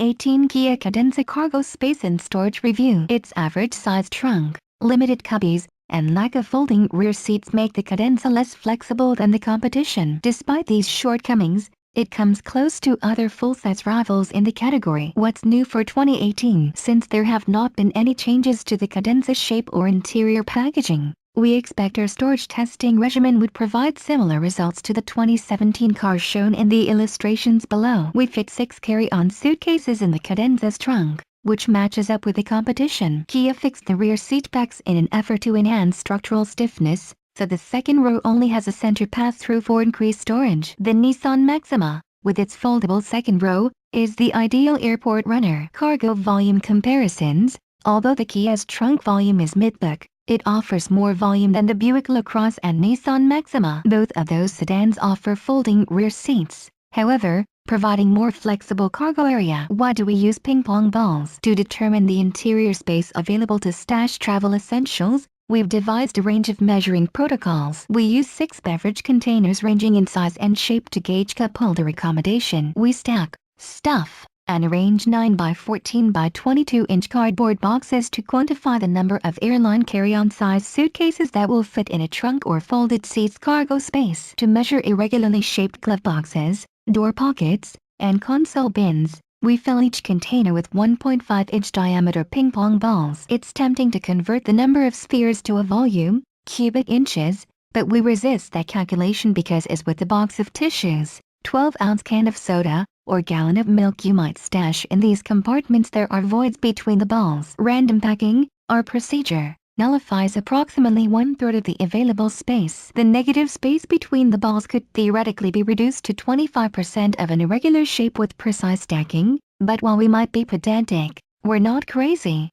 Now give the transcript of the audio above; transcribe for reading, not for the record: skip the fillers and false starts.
2018 Kia Cadenza Cargo Space and Storage Review. Its average-sized trunk, limited cubbies, and lack of folding rear seats make the Cadenza less flexible than the competition. Despite these shortcomings, it comes close to other full-size rivals in the category. What's new for 2018? Since there have not been any changes to the Cadenza shape or interior packaging, we expect our storage testing regimen would provide similar results to the 2017 car shown in the illustrations below. We fit 6 carry-on suitcases in the Cadenza's trunk, which matches up with the competition. Kia fixed the rear seatbacks in an effort to enhance structural stiffness, so the second row only has a center pass-through for increased storage. The Nissan Maxima, with its foldable second row, is the ideal airport runner. Cargo volume comparisons. Although the Kia's trunk volume is mid-back, it offers more volume than the Buick LaCrosse and Nissan Maxima. Both of those sedans offer folding rear seats, however, providing more flexible cargo area. Why do we use ping-pong balls? To determine the interior space available to stash travel essentials, we've devised a range of measuring protocols. We use 6 beverage containers ranging in size and shape to gauge cup holder accommodation. We stack, stuff, and arrange 9 by 14 by 22 inch cardboard boxes to quantify the number of airline carry-on size suitcases that will fit in a trunk or folded seats cargo space. To measure irregularly shaped glove boxes, door pockets, and console bins, we fill each container with 1.5-inch diameter ping-pong balls. It's tempting to convert the number of spheres to a volume, cubic inches, but we resist that calculation because as with the box of tissues, 12-ounce can of soda, or gallon of milk you might stash in these compartments, there are voids between the balls. Random packing, our procedure, nullifies approximately 1/3 of the available space. The negative space between the balls could theoretically be reduced to 25% of an irregular shape with precise stacking, but while we might be pedantic, we're not crazy.